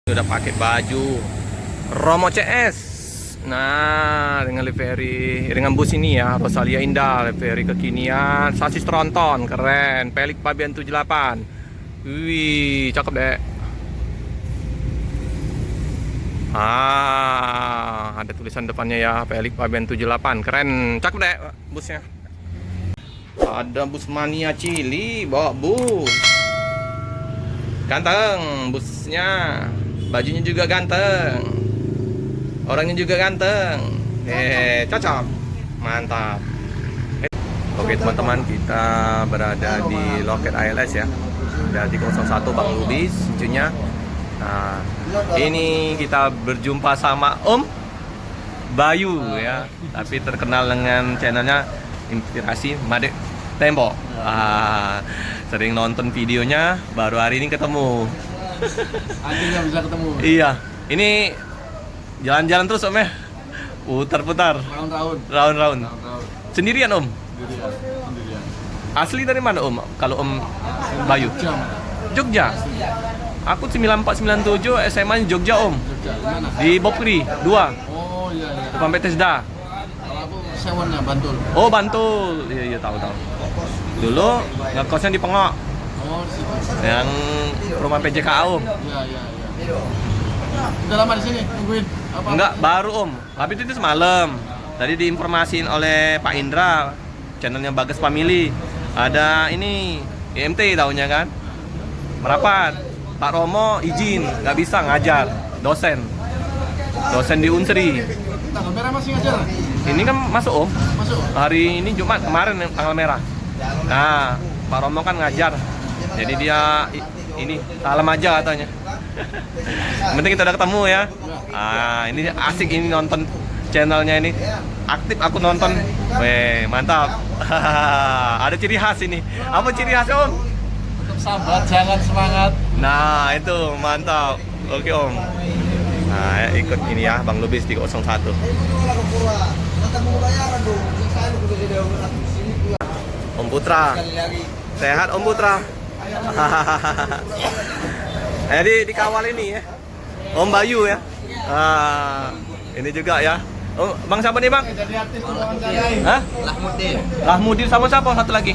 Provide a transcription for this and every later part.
Udah pakai baju Romo CS. Nah, dengan livery, dengan bus ini ya, Rosalia Indah, livery kekinian, sasis tronton, keren, Pelik Pabean 78. Wih, cakep deh. Ada tulisan depannya ya, Pelik Pabean 78, keren, cakep deh busnya. Ada bus mania Cili, bawa bus. Ganteng busnya. Bajunya juga ganteng, orangnya juga ganteng, cocok, mantap. Oke teman-teman, kita berada di loket ALS ya, dari 01 Bang Lubis cucunya. Nah, ini kita berjumpa sama Om Bayu ya, tapi terkenal dengan channelnya Inspirasi Madep Tembok. Sering nonton videonya, baru hari ini ketemu. Akhirnya bisa ketemu. Iya, ini jalan-jalan terus Om ya, putar-putar, round-round. Sendirian Om? Sendirian. Asli dari mana Om? Kalau Om Bayu? Jogja. Aku 9497 SMA di Jogja Om. Jogja, mana? Di Bopri 2. Oh iya iya. Depan PT Sda. Kalau aku sewannya Bantul. Oh Bantul. Iya tahu. Dulu ngekosnya di Pengok. Oh situ. Yang rumah PJKA Om. Iya. Udah lama di sini nungguin apa? Enggak, baru Om. Habis itu semalam. Tadi diinformasiin oleh Pak Indra, channelnya Bagas Family. Ada ini IMT tahunya kan? Merapat. Pak Romo izin, nggak bisa ngajar. Dosen di Unsri. Tanggal merah masih ngajar? Ini kan masuk Om. Masuk. Hari ini Jumat, kemarin tanggal merah. Nah, Pak Romo kan ngajar. Jadi dia ini salam aja katanya. Yang penting kita udah ketemu ya. Ini asik ini nonton channelnya ini. Aktif aku nonton. Weh, mantap. Ada ciri khas ini. Apa ciri khas Om? Tetap sabar, jangan semangat. Nah, itu mantap. Oke Om. Nah, ikut ini ya Bang Lubis 301. Om Putra. Sehat Om Putra. Jadi dikawal ini ya, Om Bayu ya. Ini juga ya. Oh, Bang siapa nih Bang? Jadi artis wawancara. Hah? Lahmudin. Lahmudin sama siapa? Satu lagi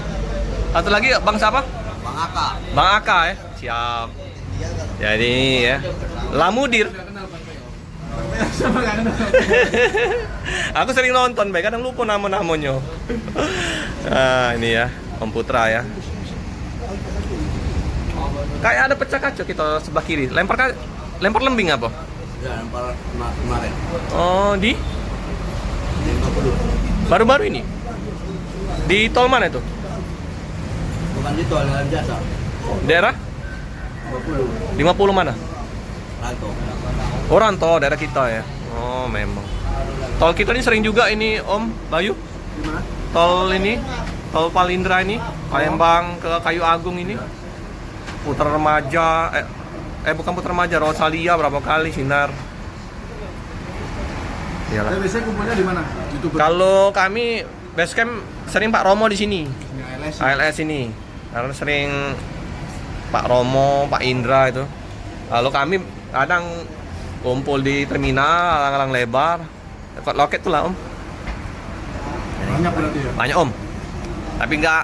Bang siapa? Bang Aka. Bang Aka ya. Siap. Jadi ini ya, Lamudir. Aku sering nonton, baik kadang lupa nama-namanya. Ini ya, Om Putra ya. Kayak ada pecah kaca kita sebelah kiri. Lempar lembing apa? Ya, lempar kemarin. Oh, di 50. baru-baru ini. Di tol mana itu? Bukan di tol, jalan jasa. Daerah 50. 50 mana? Ranto. Oh, Ranto, daerah kita ya. Oh, memang. Tol kita ini sering juga ini Om Bayu. Di mana? Tol Palindra ini, Palembang ke Kayu Agung ini. Putar remaja, bukan putar remaja, Rosalia berapa kali sinar. Iyalah. Biasanya kumpulnya di mana? YouTuber. Kalau kami basecamp sering Pak Romo di sini. Ini ALS. ALS ini. Karena sering Pak Romo, Pak Indra itu. Lalu kami kadang kumpul di terminal, alang-alang lebar. Dekat loket tuh lah Om. Banyak berarti ya? Banyak Om. Tapi nggak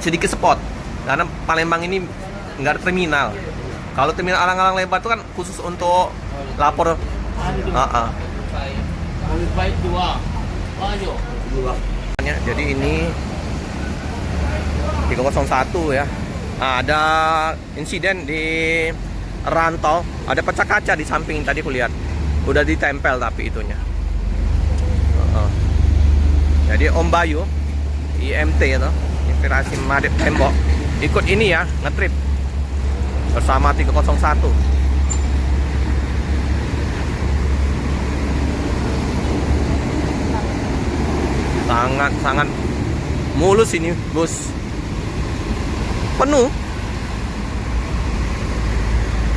sedikit spot. Karena Palembang ini nggak ada terminal. Kalau terminal alang-alang lebar itu kan khusus untuk lapor. Baik dua. Ayo. Jadi ini 301 ya. Ada insiden di Rantau, ada pecah kaca di samping tadi aku lihat. Udah ditempel tapi itunya. Jadi Om Bayu IMT itu, Inspirasi Madep Tembok, ikut ini ya, ngetrip bersama 301. Sangat mulus ini bus, penuh,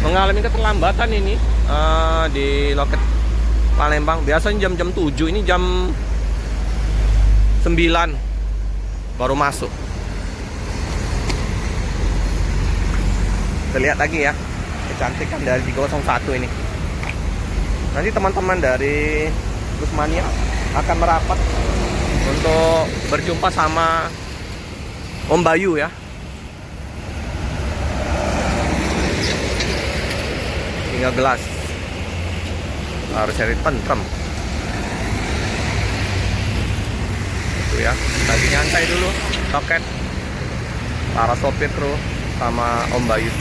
mengalami keterlambatan ini di loket Palembang. Biasanya jam 7, ini jam 9 baru masuk. Kita lihat lagi ya. kecantikan dari 301 ini. Nanti teman-teman dari Busmania akan merapat untuk berjumpa sama Om Bayu ya. Tinggal gelas harus cari tentrem itu ya. Lagi nyantai dulu toket para sopir kru sama Om Bayu.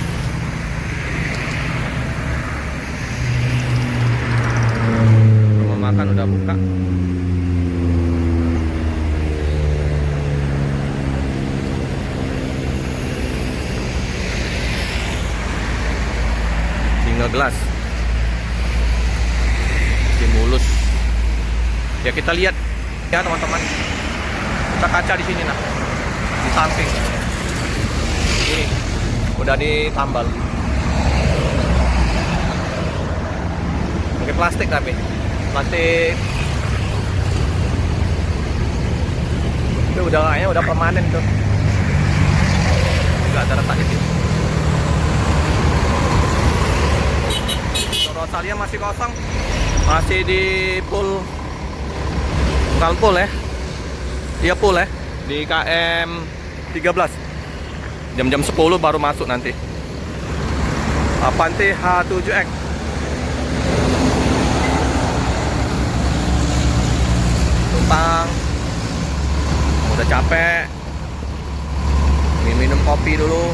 Rumah makan udah buka. Gelas stimulus ya, kita lihat ya teman-teman. Kita kaca di sini, nah di samping ini udah ditambal pakai plastik, tapi plastik itu udah kayaknya udah permanen tuh, nggak ada retak itu. Rosalia masih kosong, masih di full, bukan full ya, iya full ya, di KM 13. Jam-jam 10 baru masuk nanti. Avanti H7X. Tumpang, udah capek, minum kopi dulu,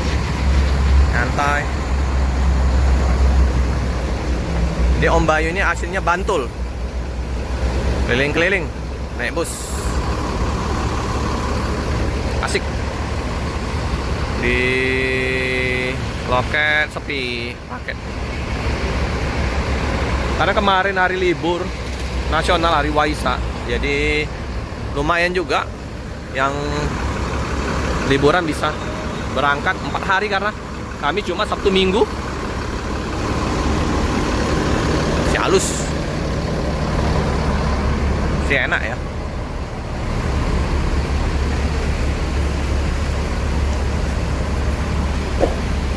santai. Jadi Om Bayu ini aslinya Bantul, keliling-keliling naik bus, asik. Di loket sepi paket, karena kemarin hari libur nasional, hari Waisak, jadi lumayan juga yang liburan bisa berangkat 4 hari, karena kami cuma Sabtu Minggu. Halus si enak ya.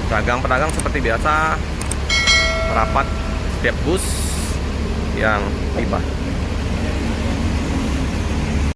Pedagang-pedagang seperti biasa merapat setiap bus yang tiba.